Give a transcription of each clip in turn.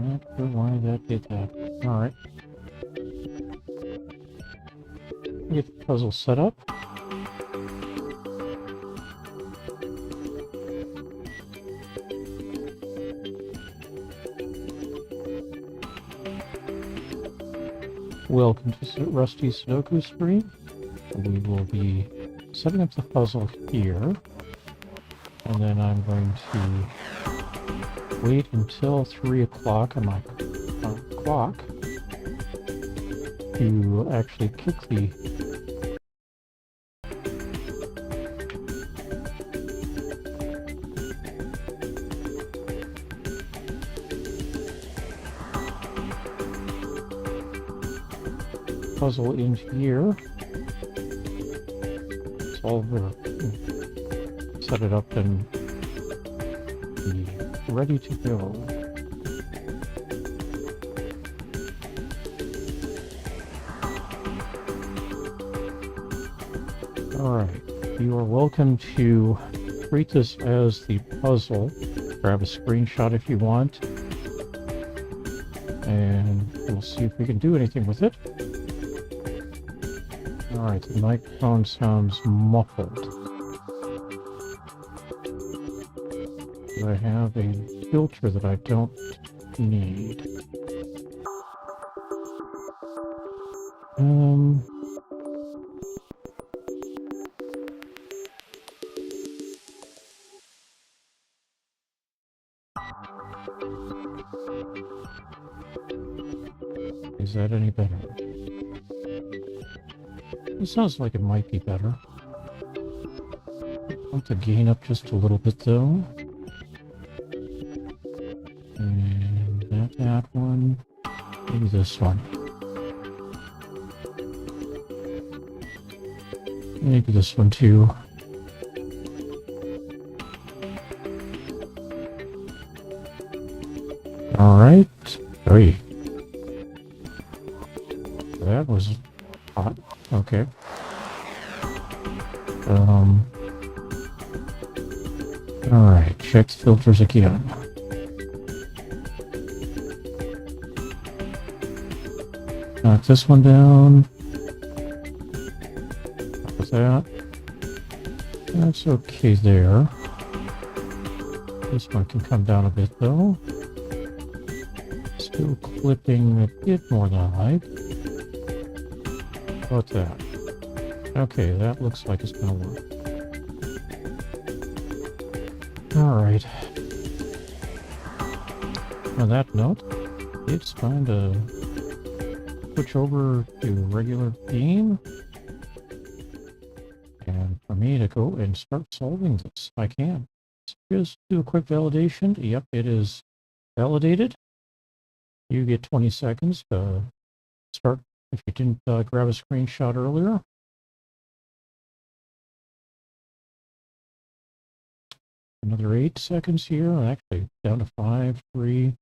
Not sure why that did that. Alright. Get the puzzle set up. Welcome to Rusty's Sudoku stream. We will be setting up the puzzle here. And then I'm going to wait until 3 o'clock on my clock to actually kick the puzzle into here. Solve it, set it up, and be ready to go. Alright, you are welcome to treat this as the puzzle. Grab a screenshot if you want. And we'll see if we can do anything with it. Alright, the microphone sounds muffled. I have a filter that I don't need. Is that any better? It sounds like it might be better. I want the gain up just a little bit though. And that one. Maybe this one. Maybe this one too. Alright. Hey. That was hot. Okay. Alright, check the filters again. Knock this one down. What was that? That's okay there. This one can come down a bit though. Still clipping a bit more than I like. What's that? Okay, that looks like it's gonna work. Alright. On that note, it's time to switch over to regular game. And for me to go and start solving this, I can. So just do a quick validation. Yep, it is validated. You get 20 seconds to start if you didn't grab a screenshot earlier. Another 8 seconds here, actually down to 5, 3,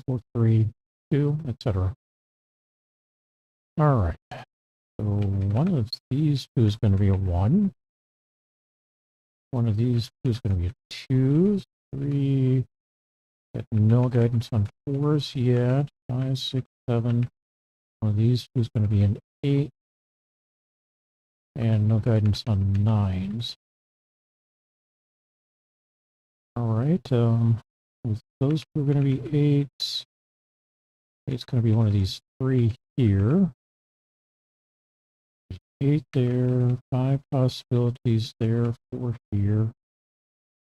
4, 3, 2, etc. Alright, so one of these two is going to be a 1. One of these two is going to be a 2, 3, got no guidance on 4s yet, 5, 6, 7. One of these two is going to be an 8, and no guidance on 9s. Alright, with those two are going to be 8s. It's going to be one of these 3 here. 8 there, 5 possibilities there, 4 here.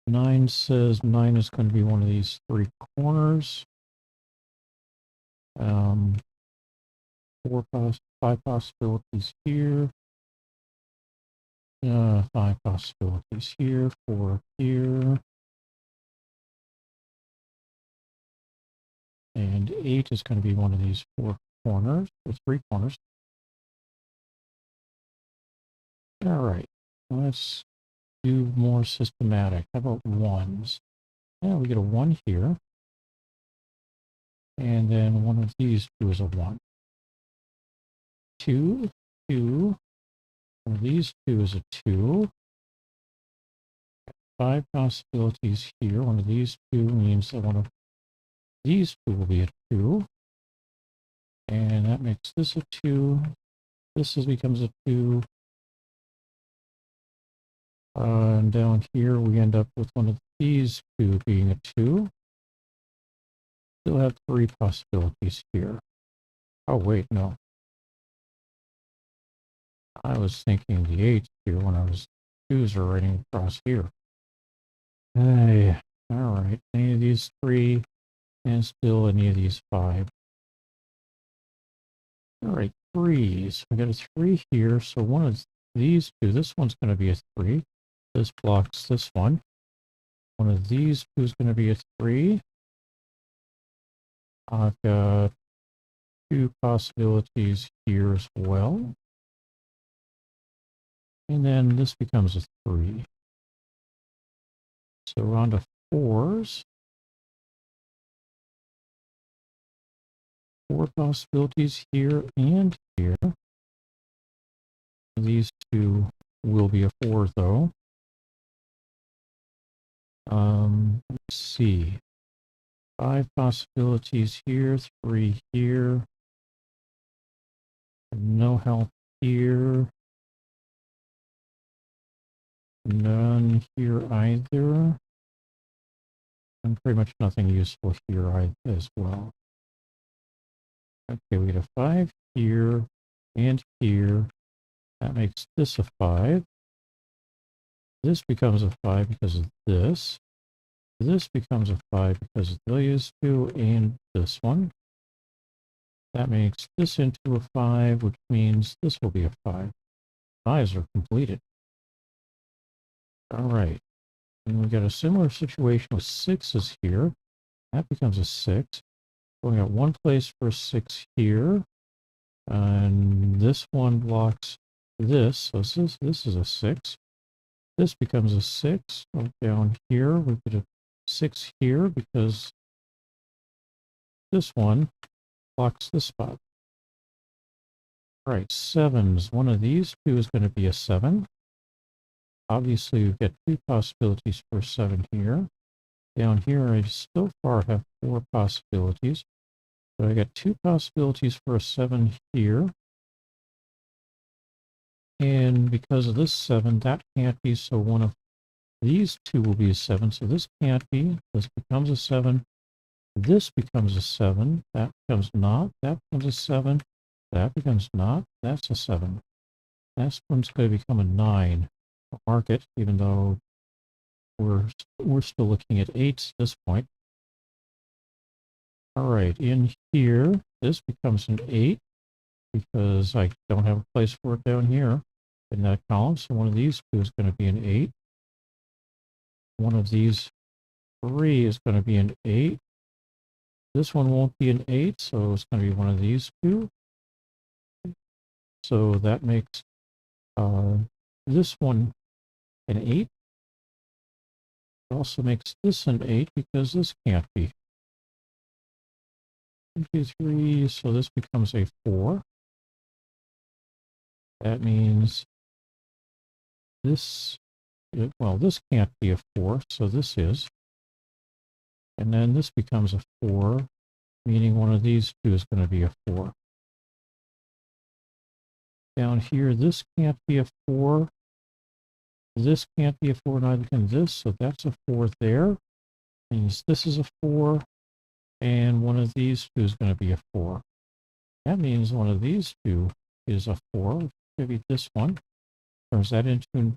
9 says 9 is going to be one of these 3 corners. 5 possibilities here. 5 possibilities here, 4 here. And 8 is going to be one of these 4 corners, or 3 corners. Alright, let's do more systematic. How about 1s? Yeah, we get a 1 here. And then one of these two is a 1. 2, 2. One of these two is a 2. 5 possibilities here. One of these two means that one of these two will be a 2. And that makes this a 2. Becomes a 2. And down here we end up with one of these two being a 2. Still have 3 possibilities here. Oh wait, no. I was thinking the 8 here when I was 2s are writing across here. Hey, alright, any of these 3, and still any of these 5. Alright, 3s. We got a 3 here, so one of these 2, this one's going to be a 3. This blocks this one. One of these 2 is going to be a 3. I've got 2 possibilities here as well. And then this becomes a 3. So we're on to 4s. 4 possibilities here and here. These 2 will be a 4 though. Let's see. 5 possibilities here, 3 here. No help here. None here either. And pretty much nothing useful here as well. Okay, we get a 5 here and here. That makes this a 5. This becomes a 5 because of this. This becomes a 5 because of these 2 and this one. That makes this into a 5, which means this will be a 5. 5s are completed. All right. And we got a similar situation with 6s here. That becomes a 6. We got one place for a 6 here. And this one blocks this. So this is a 6. This becomes a 6. Down here, we get a 6 here because this one blocks this spot. All right, 7s. One of these 2 is going to be a 7. Obviously, we get 2 possibilities for 7 here. Down here, I still far have 4 possibilities. So I got 2 possibilities for a 7 here. And because of this 7, that can't be, so one of these 2 will be a 7. So this can't be. This becomes a 7. This becomes a 7. That becomes not. That becomes a 7. That becomes not. That's a 7. That one's going to become a 9. I'll mark it, even though we're still looking at 8s at this point. All right, in here, this becomes an 8 because I don't have a place for it down here in that column. So one of these 2 is going to be an 8. One of these 3 is going to be an 8. This one won't be an 8, so it's going to be one of these 2. So that makes this one an 8. It also makes this an 8 because this can't be. 1, 2, 3, so this becomes a 4. That means this, well, this can't be a 4, so this is. And then this becomes a 4, meaning one of these 2 is going to be a 4. Down here, this can't be a 4. This can't be a 4, neither can this, so that's a 4 there. Means this is a 4, and one of these 2 is going to be a 4. That means one of these 2 is a 4. Maybe this one. Turns that into,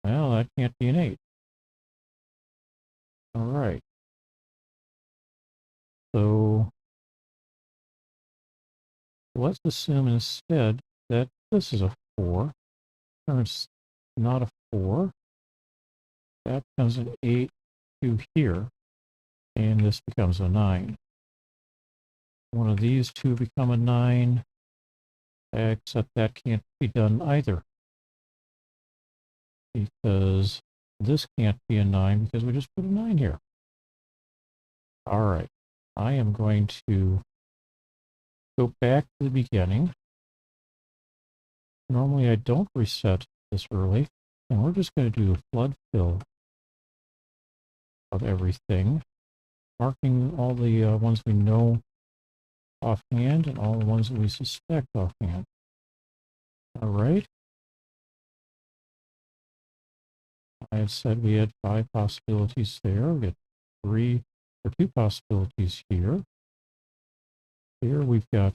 well, that can't be an 8. All right. So let's assume instead that this is a 4. Turns not a 4. That becomes an 8 to here. And this becomes a 9. One of these 2 become a 9. Except that can't be done either. Because this can't be a 9 because we just put a 9 here. All right. I am going to go back to the beginning. Normally I don't reset this early. And we're just going to do a flood fill of everything. marking all the ones we know offhand and all the ones that we suspect offhand. All right. I had said we had 5 possibilities there. We had 2 possibilities here. Here we've got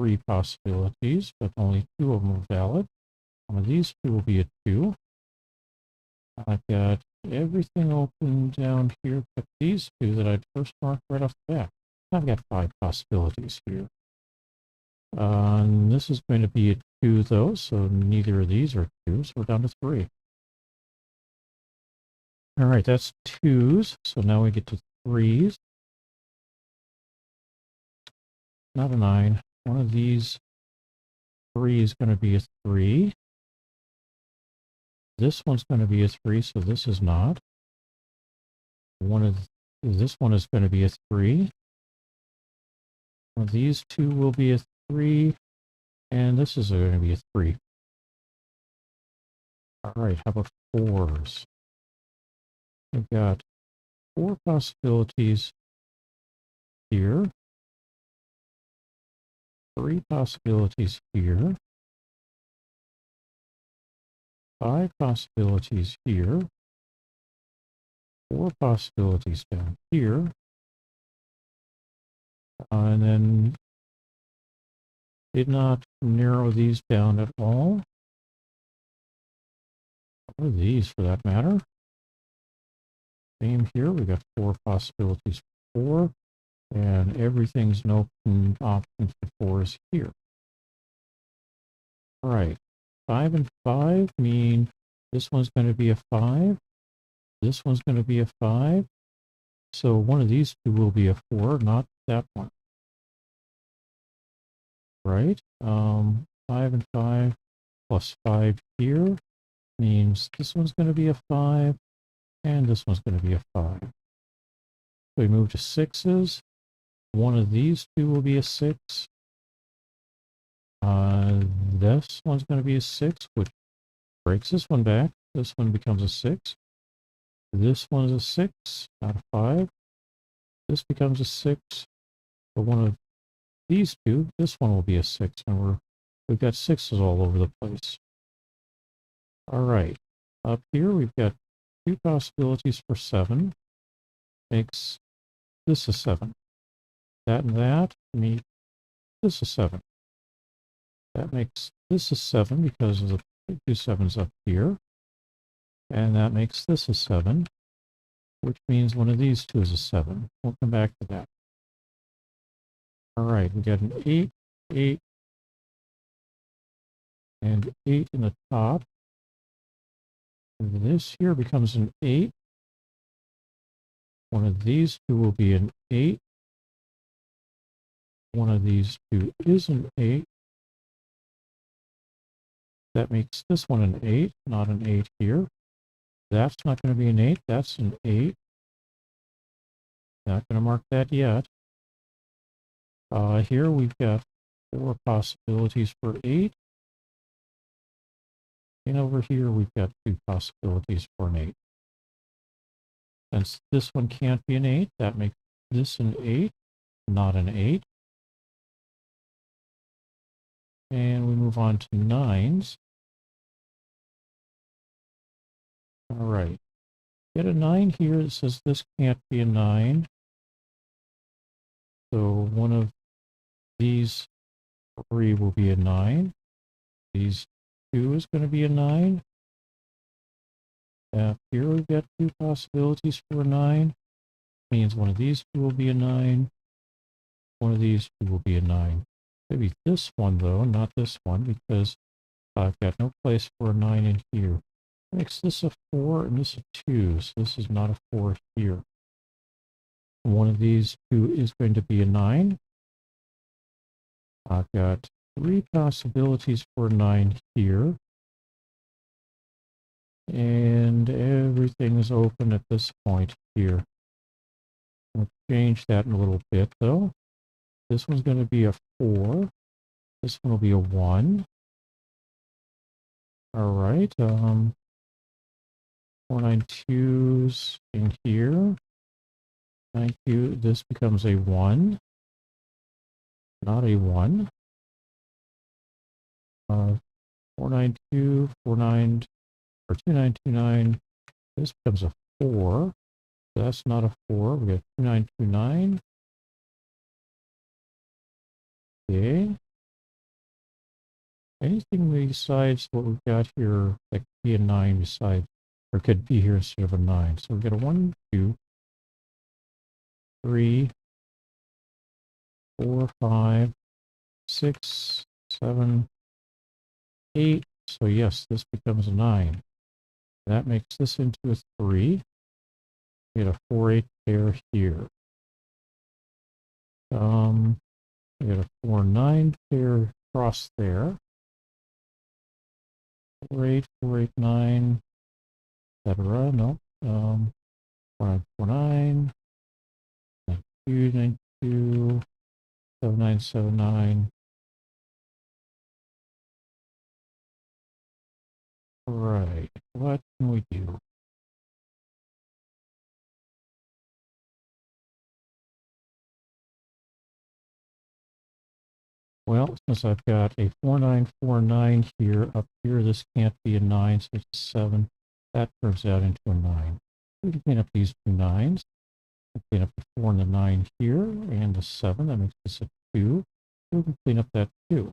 3 possibilities, but only 2 of them are valid. One of these 2 will be a 2. I've got everything open down here, but these 2 that I'd first marked right off the bat. I've got 5 possibilities here. And this is going to be a 2 though, so neither of these are 2, so we're down to 3. All right, that's 2s, so now we get to 3s. Not a 9. One of these 3 is going to be a 3. This one's going to be a 3, so this is not. This one is going to be a 3. One of these 2 will be a 3, and this is going to be a 3. All right, how about 4s? We've got 4 possibilities here, 3 possibilities here, 5 possibilities here, 4 possibilities down here, and then did not narrow these down at all. Or these for that matter. Same here, we got 4 possibilities for 4, and everything's an open option for 4s here. All right, 5 and 5 mean this one's going to be a 5, this one's going to be a 5, so one of these 2 will be a 4, not that one. Right, 5 and 5 plus 5 here means this one's going to be a 5, and this one's going to be a 5. So we move to 6s. One of these 2 will be a 6. This one's going to be a 6, which breaks this one back. This one becomes a 6. This one is a 6, not a 5. This becomes a 6. But one of these 2, this one will be a 6, and we've got 6s all over the place. All right, up here we've got 2 possibilities for 7. Makes this a 7. That and that make this a 7. That makes this a 7 because of the 2 7s up here. And that makes this a 7, which means one of these 2 is a 7. We'll come back to that. All right, we got an 8, 8, and 8 in the top. And this here becomes an 8. One of these 2 will be an 8. One of these 2 is an 8. That makes this one an 8, not an 8 here. That's not going to be an 8. That's an 8. Not going to mark that yet. Here we've got 4 possibilities for 8. And over here we've got 2 possibilities for an 8. Since this one can't be an 8, that makes this an 8, not an 8. And we move on to 9s. All right. Get a 9 here that says this can't be a 9. So one of these 3 will be a 9. These 2 is going to be a 9. Here we've got 2 possibilities for a 9. Means one of these 2 will be a 9. One of these 2 will be a 9. Maybe this one though, not this one, because I've got no place for a 9 in here. Makes this a 4 and this a 2, so this is not a 4 here. One of these 2 is going to be a 9. I've got 3 possibilities for a 9 here. And everything is open at this point here. I'll change that in a little bit though. This one's going to be a 4. This one will be a 1. All right. 4 9 2s in here. this becomes a 1, not a 1. 492, 49, or 2929. This becomes a 4. So that's not a 4. We got 2929. Okay. Anything besides what we've got here that could be a 9 besides, or could be here instead of a 9. So we get a 1, 2, 3, 4, 5, 6, 7, 8. So yes, this becomes a 9. That makes this into a 3. We get a 4, 8 pair here. We get a 4, 9 pair across there. 4, 8, 4, 8, 9, etc. No. 4, 9, 4, 9, 9, 2, 9, 2, 7, 9, 7, 9. All right. What can we do? Well, since I've got a 4949 here, up here, this can't be a 9, so it's a 7. That turns out into a 9. We can clean up these two 9s. Clean up the 4 and the 9 here, and the 7. That makes this a 2. We can clean up that 2.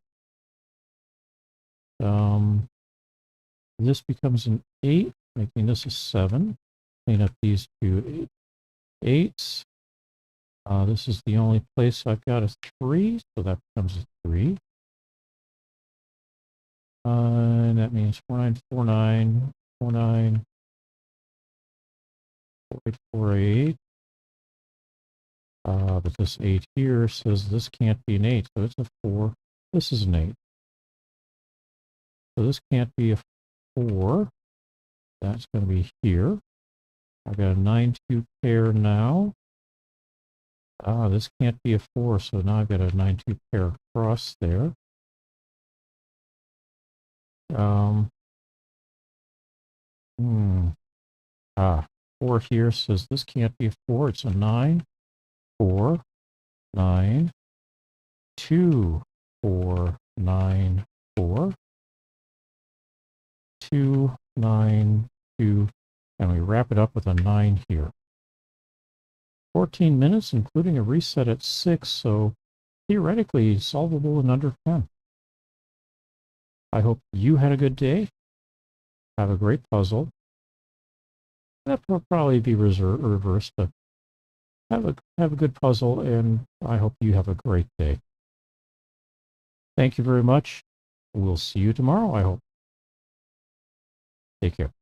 This becomes an 8, making this a 7. Clean up these two 8s. This is the only place I've got a 3, so that becomes a 3. And that means 4949, 49, 4848. But this 8 here says this can't be an 8, so it's a 4. This is an 8. So this can't be a 4. That's going to be here. I've got a 9-2 pair now. This can't be a 4, so now I've got a 9-2 pair across there. 4 here says this can't be a 4. It's a 9, 4, 9, 2, 4, 9, 4, 2, 9, 2, and we wrap it up with a 9 here. 14 minutes, including a reset at 6, so theoretically solvable in under 10. I hope you had a good day. Have a great puzzle. That will probably be reversed, but have a good puzzle, and I hope you have a great day. Thank you very much. We'll see you tomorrow, I hope. Take care.